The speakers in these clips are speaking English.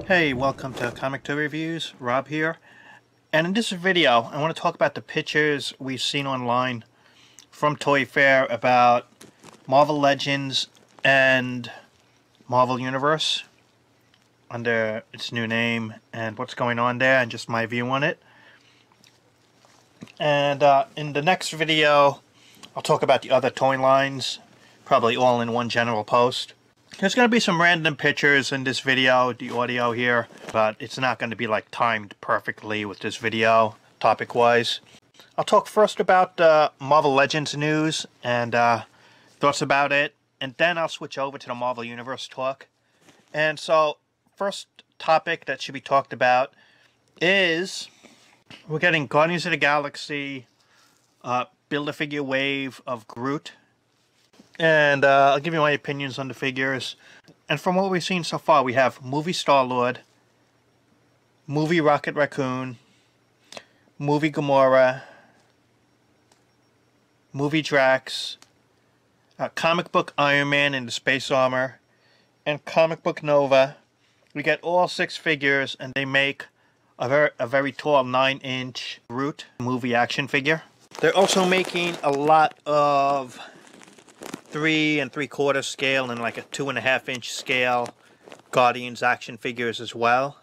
Hey, welcome to Comic Toy Reviews. Rob here. And in this video, I want to talk about the pictures we've seen online from Toyfare about Marvel Legends and Marvel Universe under its new name and what's going on there and just my view on it. And in the next video, I'll talk about the other toy lines, probably all in one general post. There's going to be some random pictures in this video, the audio here, but it's not going to be like timed perfectly with this video, topic-wise. I'll talk first about Marvel Legends news and thoughts about it, and then I'll switch over to the Marvel Universe talk. And so, first topic that should be talked about is we're getting Guardians of the Galaxy Build-A-Figure wave of Groot. And I'll give you my opinions on the figures. And from what we've seen so far, we have movie Star-Lord, movie Rocket Raccoon, movie Gamora, movie Drax, comic book Iron Man in the space armor, and comic book Nova. We get all 6 figures, and they make a very tall 9-inch Groot movie action figure. They're also making a lot of 3 3/4 scale and like a 2.5-inch scale Guardians action figures as well.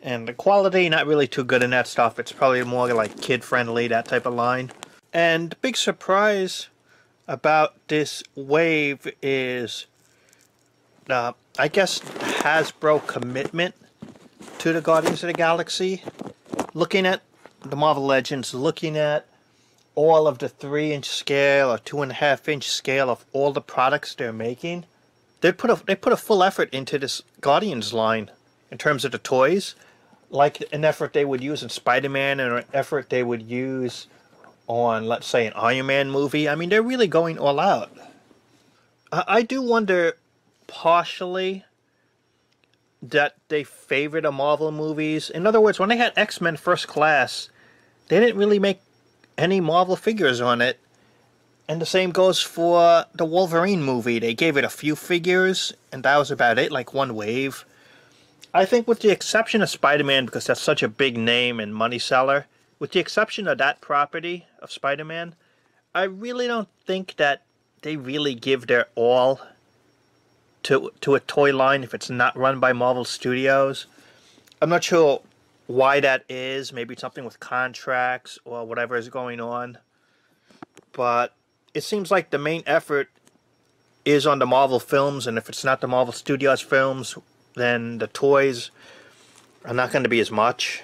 And the quality, not really too good in that stuff. It's probably more like kid-friendly, that type of line. And the big surprise about this wave is, I guess, Hasbro commitment to the Guardians of the Galaxy. Looking at the Marvel Legends, looking at all of the 3-inch scale or 2.5-inch scale of all the products they're making, they put a full effort into this Guardians line in terms of the toys, like an effort they would use in Spider-Man and an effort they would use on, let's say, an Iron Man movie. I mean, they're really going all out. I do wonder partially that they favor the Marvel movies. In other words, when they had X-Men First Class, they didn't really make any Marvel figures on it, and the same goes for the Wolverine movie. They gave it a few figures, and that was about it, like one wave. I think with the exception of Spider-Man, because that's such a big name and money seller, with the exception of that property of Spider-Man, I really don't think that they really give their all to a toy line if it's not run by Marvel Studios. I'm not sure why that is. Maybe something with contracts or whatever is going on, but it seems like the main effort is on the Marvel films, and if it's not the Marvel Studios films, then the toys are not going to be as much.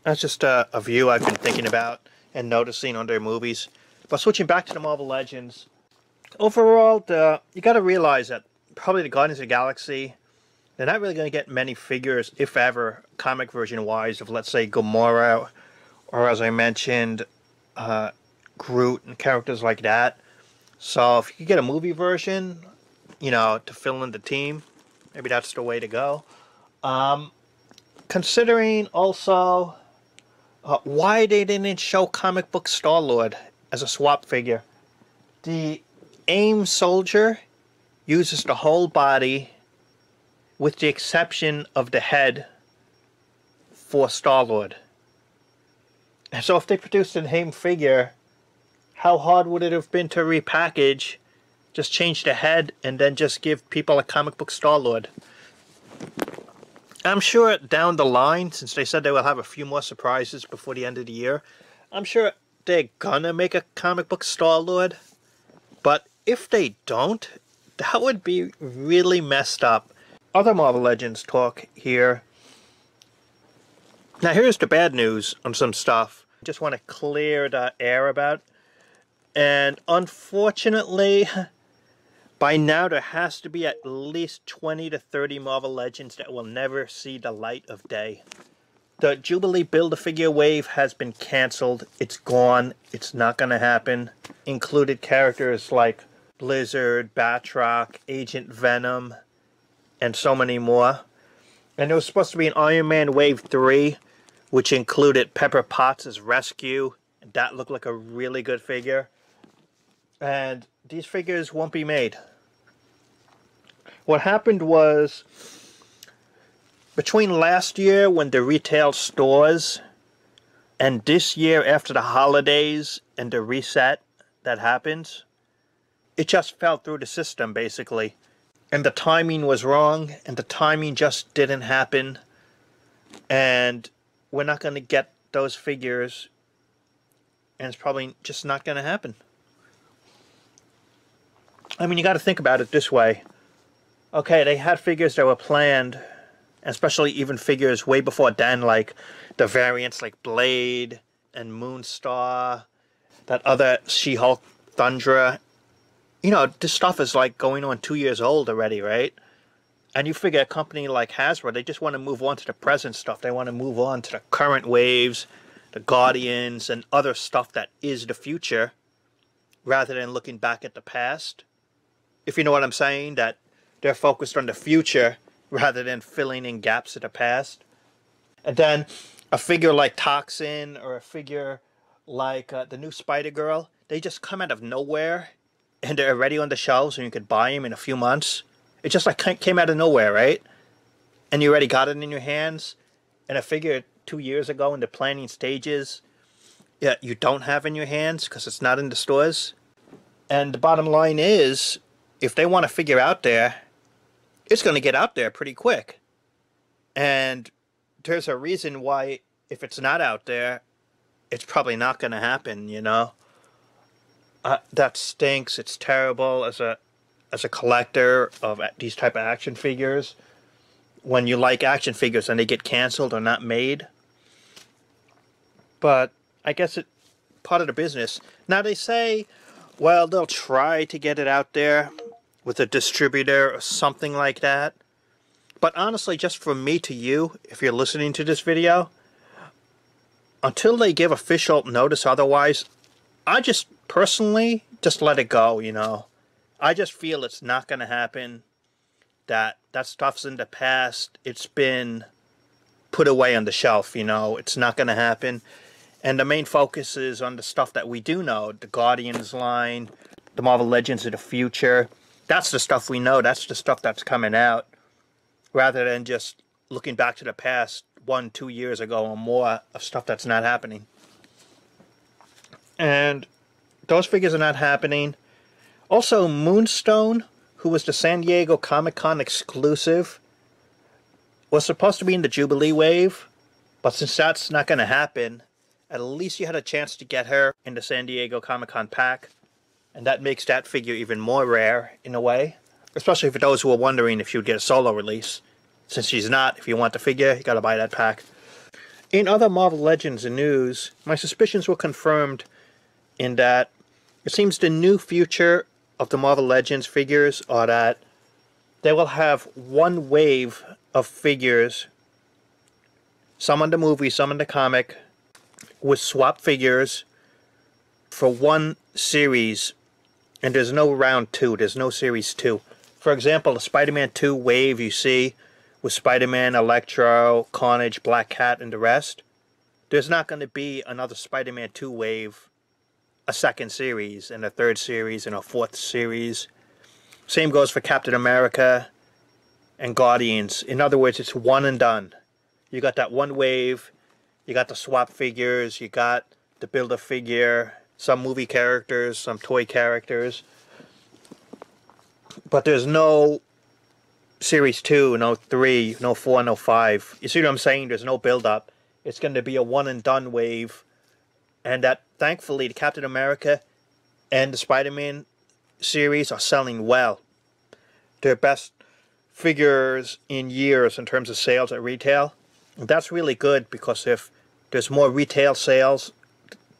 That's just a view I've been thinking about and noticing on their movies. But switching back to the Marvel Legends, overall, you got to realize that probably the Guardians of the Galaxy, they're not really going to get many figures, if ever, comic version-wise, of, let's say, Gamora, or as I mentioned, Groot and characters like that. So if you could get a movie version, you know, to fill in the team, maybe that's the way to go. Considering also why they didn't show comic book Star-Lord as a swap figure. The AIM soldier uses the whole body, with the exception of the head for Star-Lord. And so if they produced an AIM figure, how hard would it have been to repackage, just change the head, and then just give people a comic book Star-Lord? I'm sure down the line, since they said they will have a few more surprises before the end of the year, I'm sure they're gonna make a comic book Star-Lord. But if they don't, that would be really messed up. Other Marvel Legends talk here. Now here's the bad news on some stuff. I just want to clear the air about. And unfortunately, by now there has to be at least 20 to 30 Marvel Legends that will never see the light of day. The Jubilee Build-A-Figure wave has been cancelled. It's gone. It's not going to happen. Included characters like Blizzard, Batroc, Agent Venom, and so many more. And there was supposed to be an Iron Man Wave 3, which included Pepper Potts' Rescue, and that looked like a really good figure. And these figures won't be made. What happened was, between last year when the retail stores and this year after the holidays and the reset that happens, it just fell through the system basically. And the timing was wrong, and the timing just didn't happen. And we're not going to get those figures, and it's probably just not going to happen. I mean, you got to think about it this way. Okay, they had figures that were planned, especially even figures way before then, like the variants like Blade and Moonstar, that other She-Hulk Thundra. You know, this stuff is like going on 2 years old already, right? And you figure a company like Hasbro, they just want to move on to the present stuff. They want to move on to the current waves, the Guardians, and other stuff that is the future, rather than looking back at the past. If you know what I'm saying, that they're focused on the future rather than filling in gaps of the past. And then a figure like Toxin or a figure like the new Spider-Girl, they just come out of nowhere and they're already on the shelves and you could buy them in a few months. It just like came out of nowhere, right? And you already got it in your hands. And a figure 2 years ago in the planning stages, yeah, you don't have in your hands because it's not in the stores. And the bottom line is, if they want a figure out there, it's going to get out there pretty quick. And there's a reason why, if it's not out there, it's probably not going to happen, you know? That stinks. It's terrible as a collector of these type of action figures. When you like action figures and they get canceled or not made. But I guess it's part of the business. Now they say, well, they'll try to get it out there with a distributor or something like that. But honestly, just from me to you, if you're listening to this video, until they give official notice otherwise, I just personally just let it go, you know. I just feel it's not going to happen, that stuff's in the past, it's been put away on the shelf, you know, it's not going to happen. And the main focus is on the stuff that we do know, the Guardians line, the Marvel Legends of the future. That's the stuff we know, that's the stuff that's coming out, rather than just looking back to the past 1-2 years ago or more of stuff that's not happening. And those figures are not happening. Also, Moonstone, who was the San Diego Comic-Con exclusive, was supposed to be in the Jubilee wave, but since that's not going to happen, at least you had a chance to get her in the San Diego Comic-Con pack, and that makes that figure even more rare, in a way. Especially for those who are wondering if she would get a solo release. Since she's not, if you want the figure, you gotta buy that pack. In other Marvel Legends news, my suspicions were confirmed in that it seems the new future of the Marvel Legends figures are that they will have one wave of figures, some in the movie, some in the comic, with swap figures for one series, and there's no round 2, there's no series 2. For example, the Spider-Man 2 wave you see with Spider-Man, Electro, Carnage, Black Cat, and the rest, there's not going to be another Spider-Man 2 wave, a second series, and a third series, and a fourth series. Same goes for Captain America and Guardians. In other words, it's one and done. You got that one wave, you got the swap figures, you got the Build-A-Figure, some movie characters, some toy characters. But there's no Series 2, no 3, no 4, no 5. You see what I'm saying? There's no build-up. It's going to be a one-and-done wave. And that, thankfully, the Captain America and the Spider-Man series are selling well. They're best figures in years in terms of sales at retail. And that's really good, because if there's more retail sales,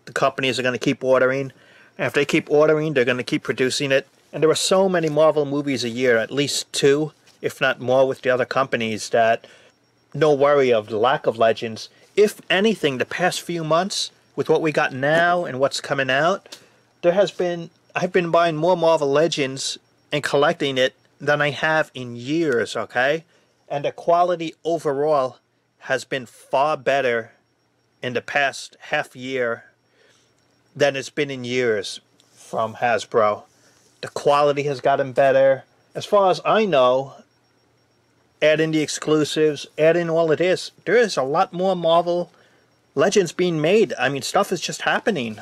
the companies are going to keep ordering. And if they keep ordering, they're going to keep producing it. And there are so many Marvel movies a year, at least 2, if not more, with the other companies, that no worry of the lack of Legends. If anything, the past few months, with what we got now and what's coming out, I've been buying more Marvel Legends and collecting it than I have in years, okay? And the quality overall has been far better in the past half year than it's been in years from Hasbro. The quality has gotten better. as far as I know, add in the exclusives, add in all of this, there is a lot more Marvel Legends being made. I mean, stuff is just happening.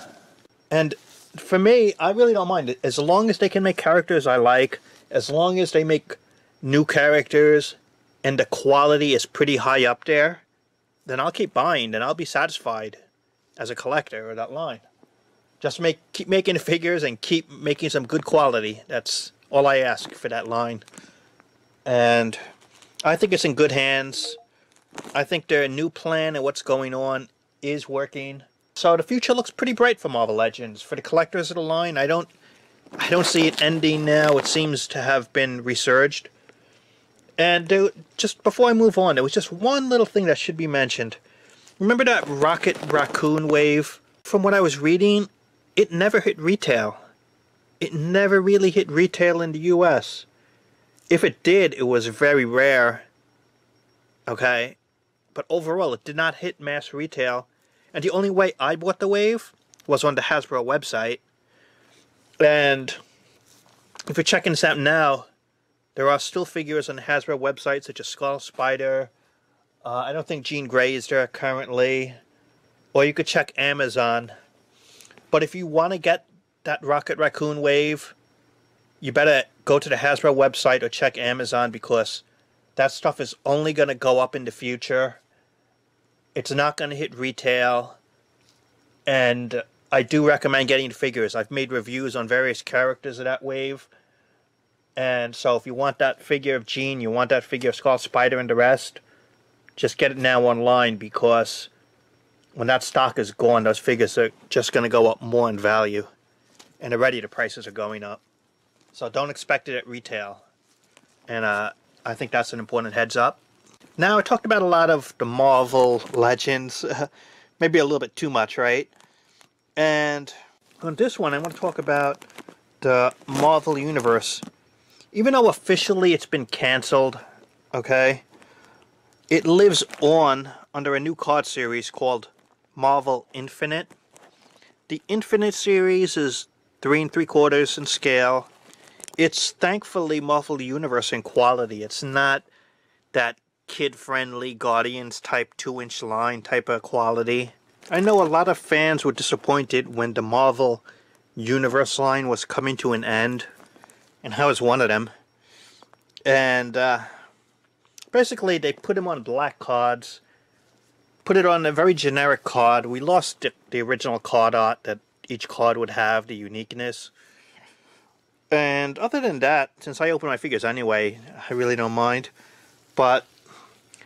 And for me, I really don't mind it. As long as they can make characters I like, as long as they make new characters, and the quality is pretty high up there, then I'll keep buying, and I'll be satisfied as a collector of that line. Just keep making the figures and keep making some good quality. That's all I ask for that line. And I think it's in good hands. I think their new plan and what's going on is working. So the future looks pretty bright for Marvel Legends. For the collectors of the line, I don't see it ending now. It seems to have been resurged. And just before I move on, there was just one little thing that should be mentioned. Remember that Rocket Raccoon wave? From what I was reading, it never hit retail. It never really hit retail in the US. If it did, it was very rare. Okay? But overall, it did not hit mass retail. And the only way I bought the wave was on the Hasbro website. And if you're checking this out now, there are still figures on the Hasbro website, such as Skull Spider. I don't think Jean Grey is there currently. Or you could check Amazon. But if you want to get that Rocket Raccoon wave, you better go to the Hasbro website or check Amazon, because that stuff is only going to go up in the future. It's not going to hit retail. And I do recommend getting the figures. I've made reviews on various characters of that wave. And so if you want that figure of Jean, you want that figure of Skull Spider and the rest, just get it now online, because when that stock is gone, those figures are just going to go up more in value. And already the prices are going up. So don't expect it at retail. And I think that's an important heads up. Now, I talked about a lot of the Marvel Legends. Maybe a little bit too much, right? And on this one, I want to talk about the Marvel Universe. Even though officially it's been canceled, okay, it lives on under a new card series called Marvel Infinite. The Infinite series is 3 3/4 in scale. It's thankfully Marvel Universe in quality. It's not that kid-friendly Guardians type 2-inch line type of quality. I know a lot of fans were disappointed when the Marvel Universe line was coming to an end. And I was one of them. And basically they put them on black cards. Put it on a very generic card. We lost the original card art that each card would have, the uniqueness. And other than that, since I open my figures anyway, I really don't mind. But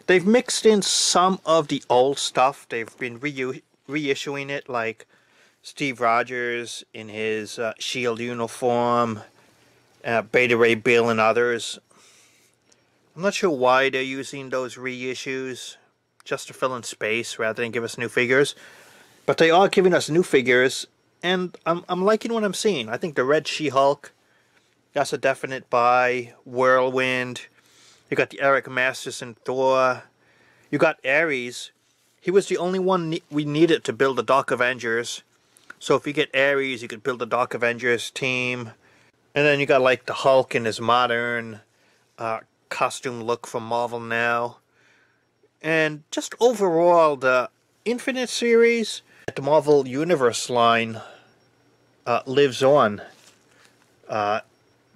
they've mixed in some of the old stuff. They've been reissuing it, like Steve Rogers in his S.H.I.E.L.D. uniform, Beta Ray Bill and others. I'm not sure why they're using those reissues, just to fill in space rather than give us new figures. But they are giving us new figures, and I'm liking what I'm seeing. I think the Red She-Hulk, that's a definite buy. Whirlwind. You got the Eric Masterson Thor. You got Ares. He was the only one we needed to build the Dark Avengers. So if you get Ares, you could build the Dark Avengers team. And then you got like the Hulk in his modern costume look from Marvel now. And just overall, the Infinite series, the Marvel Universe line lives on.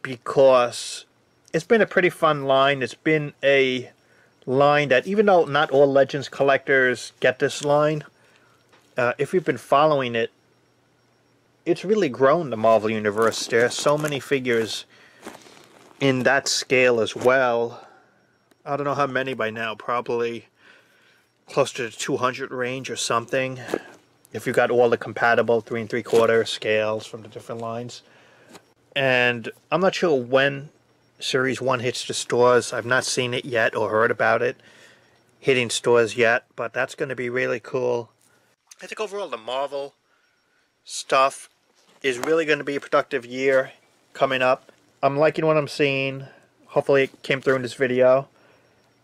Because it's been a pretty fun line. It's been a line that, even though not all Legends collectors get this line, if you've been following it, it's really grown the Marvel Universe. There are so many figures in that scale as well. I don't know how many by now, probably close to the 200 range or something, if you got all the compatible 3 3/4 scales from the different lines. And I'm not sure when Series 1 hits the stores. I've not seen it yet or heard about it hitting stores yet, but that's going to be really cool. I think overall the Marvel stuff is really going to be a productive year coming up. I'm liking what I'm seeing. Hopefully it came through in this video.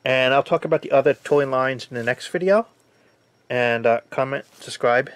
And I'll talk about the other toy lines in the next video. And comment, subscribe.